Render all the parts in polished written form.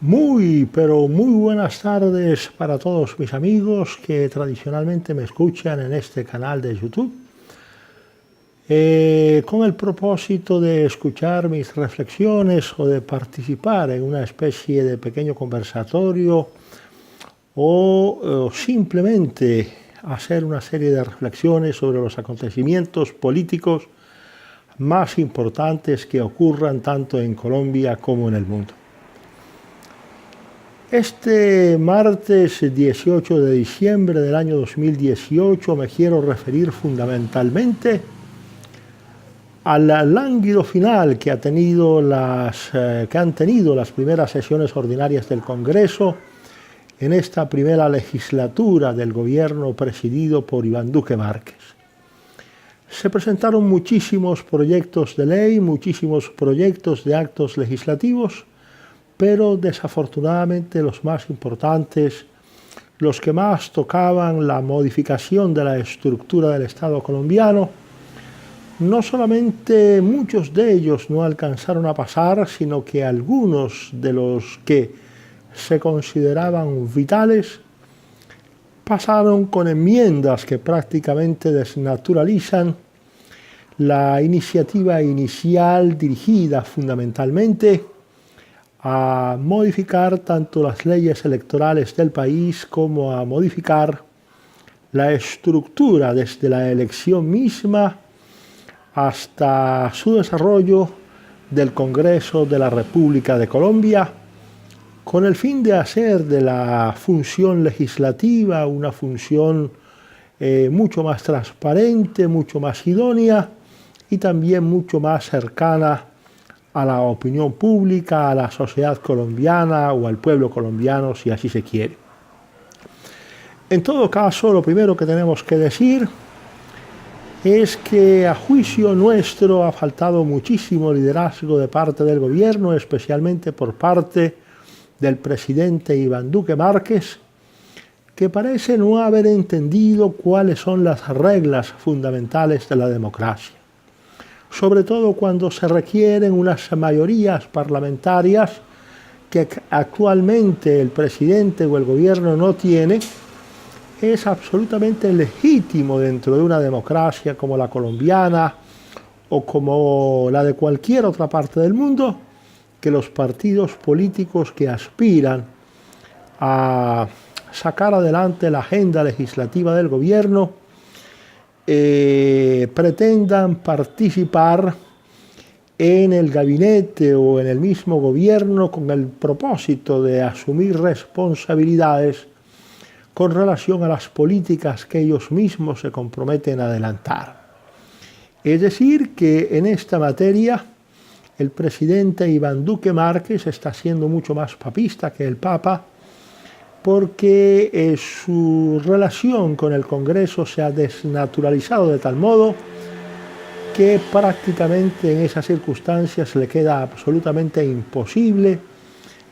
Pero muy buenas tardes para todos mis amigos que tradicionalmente me escuchan en este canal de YouTube, con el propósito de escuchar mis reflexiones o de participar en una especie de pequeño conversatorio o simplemente hacer una serie de reflexiones sobre los acontecimientos políticos más importantes que ocurran tanto en Colombia como en el mundo. Este martes 18 de diciembre del año 2018 me quiero referir fundamentalmente al lánguido final que han tenido las primeras sesiones ordinarias del Congreso en esta primera legislatura del gobierno presidido por Iván Duque Márquez. Se presentaron muchísimos proyectos de ley, muchísimos proyectos de actos legislativos, pero desafortunadamente los más importantes, los que más tocaban la modificación de la estructura del Estado colombiano, no solamente muchos de ellos no alcanzaron a pasar, sino que algunos de los que se consideraban vitales pasaron con enmiendas que prácticamente desnaturalizan la iniciativa inicial dirigida fundamentalmente a modificar tanto las leyes electorales del país como a modificar la estructura desde la elección misma hasta su desarrollo del Congreso de la República de Colombia, con el fin de hacer de la función legislativa una función mucho más transparente, mucho más idónea y también mucho más cercana a la opinión pública, a la sociedad colombiana o al pueblo colombiano, si así se quiere. En todo caso, lo primero que tenemos que decir es que a juicio nuestro ha faltado muchísimo liderazgo de parte del gobierno, especialmente por parte del presidente Iván Duque Márquez, que parece no haber entendido cuáles son las reglas fundamentales de la democracia, sobre todo cuando se requieren unas mayorías parlamentarias que actualmente el presidente o el gobierno no tiene. Es absolutamente legítimo dentro de una democracia como la colombiana o como la de cualquier otra parte del mundo, que los partidos políticos que aspiran a sacar adelante la agenda legislativa del gobierno pretendan participar en el gabinete o en el mismo gobierno con el propósito de asumir responsabilidades con relación a las políticas que ellos mismos se comprometen a adelantar. Es decir, que en esta materia el presidente Iván Duque Márquez está siendo mucho más papista que el Papa, porque su relación con el Congreso se ha desnaturalizado de tal modo que prácticamente en esas circunstancias le queda absolutamente imposible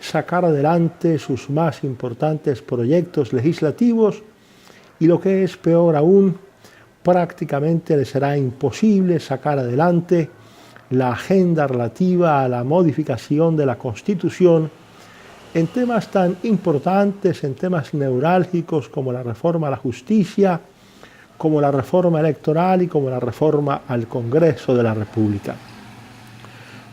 sacar adelante sus más importantes proyectos legislativos y, lo que es peor aún, prácticamente le será imposible sacar adelante la agenda relativa a la modificación de la Constitución en temas tan importantes, en temas neurálgicos como la reforma a la justicia, como la reforma electoral y como la reforma al Congreso de la República.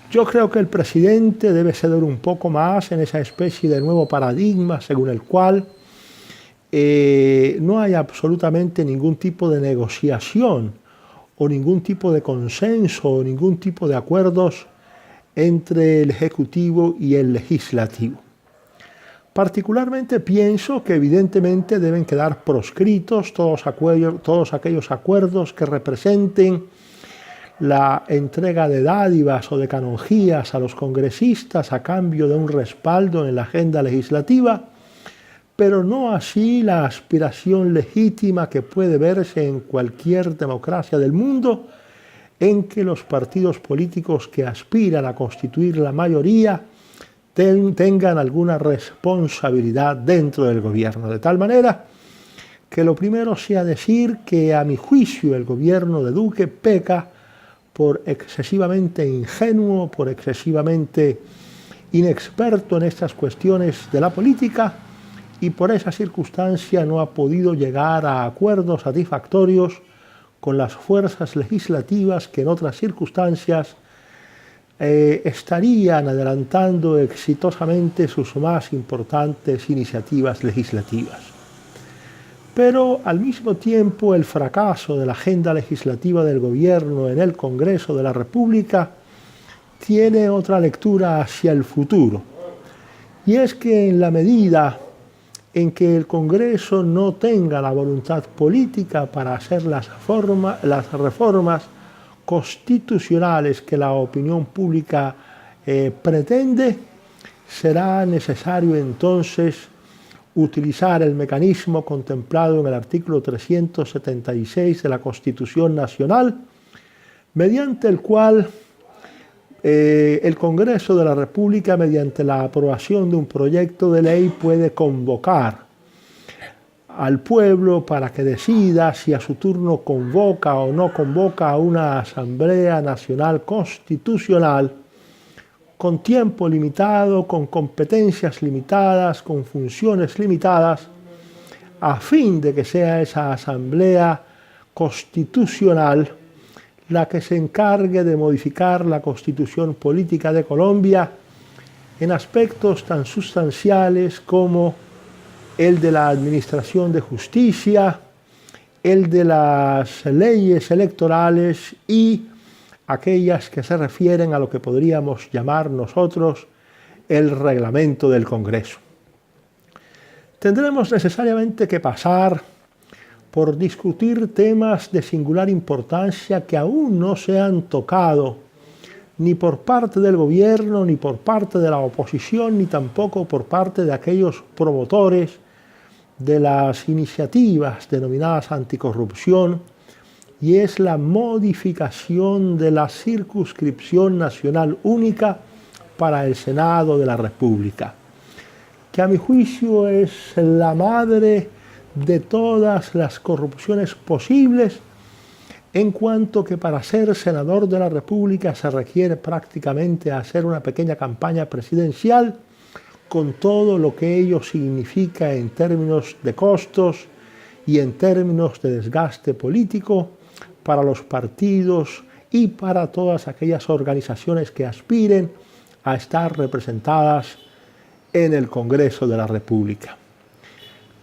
Yo creo que el presidente debe ceder un poco más en esa especie de nuevo paradigma según el cual no hay absolutamente ningún tipo de negociación o ningún tipo de consenso o ningún tipo de acuerdos entre el Ejecutivo y el Legislativo. Particularmente pienso que evidentemente deben quedar proscritos todos aquellos acuerdos que representen la entrega de dádivas o de canonjías a los congresistas a cambio de un respaldo en la agenda legislativa, pero no así la aspiración legítima que puede verse en cualquier democracia del mundo, en que los partidos políticos que aspiran a constituir la mayoría tengan alguna responsabilidad dentro del gobierno, de tal manera que lo primero sea decir que a mi juicio el gobierno de Duque peca por excesivamente ingenuo, por excesivamente inexperto en estas cuestiones de la política y por esa circunstancia no ha podido llegar a acuerdos satisfactorios con las fuerzas legislativas que en otras circunstancias estarían adelantando exitosamente sus más importantes iniciativas legislativas. Pero al mismo tiempo el fracaso de la agenda legislativa del gobierno en el Congreso de la República tiene otra lectura hacia el futuro. Y es que en la medida en que el Congreso no tenga la voluntad política para hacer las reformas constitucionales que la opinión pública pretende, será necesario entonces utilizar el mecanismo contemplado en el artículo 376 de la Constitución Nacional, mediante el cual el Congreso de la República, mediante la aprobación de un proyecto de ley, puede convocar al pueblo para que decida si a su turno convoca o no convoca a una Asamblea Nacional Constitucional con tiempo limitado, con competencias limitadas, con funciones limitadas, a fin de que sea esa Asamblea Constitucional la que se encargue de modificar la Constitución Política de Colombia en aspectos tan sustanciales como el de la administración de justicia, el de las leyes electorales y aquellas que se refieren a lo que podríamos llamar nosotros el reglamento del Congreso. Tendremos necesariamente que pasar por discutir temas de singular importancia que aún no se han tocado ni por parte del gobierno, ni por parte de la oposición, ni tampoco por parte de aquellos promotores de las iniciativas denominadas anticorrupción, y es la modificación de la circunscripción nacional única para el Senado de la República, que a mi juicio es la madre de todas las corrupciones posibles, en cuanto que para ser senador de la República se requiere prácticamente hacer una pequeña campaña presidencial, con todo lo que ello significa en términos de costos y en términos de desgaste político para los partidos y para todas aquellas organizaciones que aspiren a estar representadas en el Congreso de la República.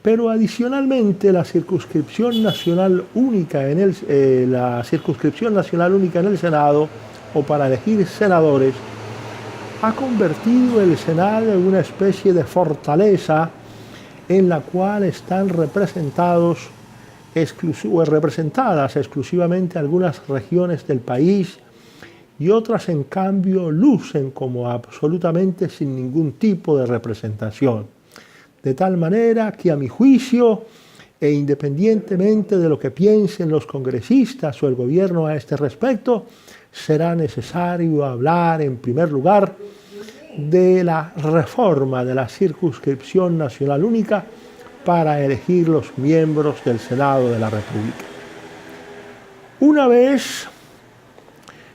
Pero adicionalmente la circunscripción nacional única en el Senado, o para elegir senadores, ha convertido el Senado en una especie de fortaleza en la cual están representadas exclusivamente algunas regiones del país, y otras en cambio lucen como absolutamente sin ningún tipo de representación. De tal manera que a mi juicio, e independientemente de lo que piensen los congresistas o el gobierno a este respecto, será necesario hablar en primer lugar de la reforma de la circunscripción nacional única para elegir los miembros del Senado de la República. Una vez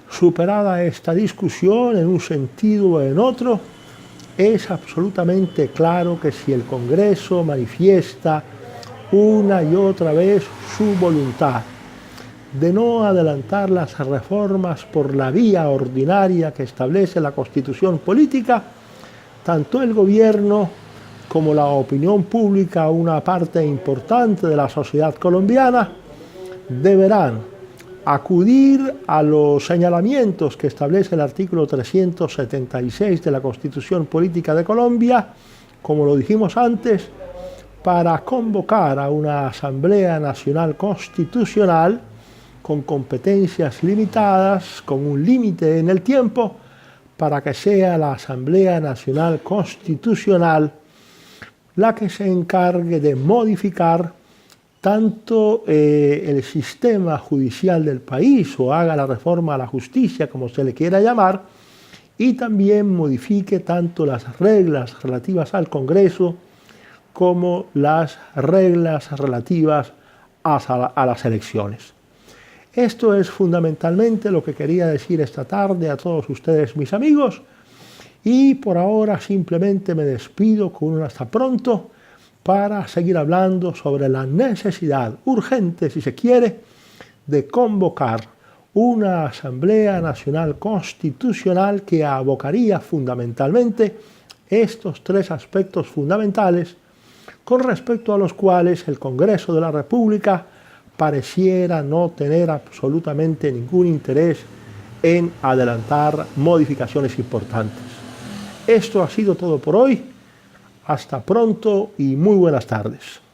superada esta discusión en un sentido o en otro, es absolutamente claro que si el Congreso manifiesta una y otra vez su voluntad de no adelantar las reformas por la vía ordinaria que establece la Constitución Política, tanto el gobierno como la opinión pública, una parte importante de la sociedad colombiana, deberán acudir a los señalamientos que establece el artículo 376 de la Constitución Política de Colombia, como lo dijimos antes, para convocar a una Asamblea Nacional Constitucional con competencias limitadas, con un límite en el tiempo, para que sea la Asamblea Nacional Constitucional la que se encargue de modificar tanto el sistema judicial del país, o haga la reforma a la justicia, como se le quiera llamar, y también modifique tanto las reglas relativas al Congreso como las reglas relativas a las elecciones. Esto es fundamentalmente lo que quería decir esta tarde a todos ustedes, mis amigos, Y por ahora simplemente me despido con un hasta pronto para seguir hablando sobre la necesidad urgente, si se quiere, de convocar una Asamblea Nacional Constitucional que abocaría fundamentalmente estos tres aspectos fundamentales con respecto a los cuales el Congreso de la República pareciera no tener absolutamente ningún interés en adelantar modificaciones importantes. Esto ha sido todo por hoy. Hasta pronto y muy buenas tardes.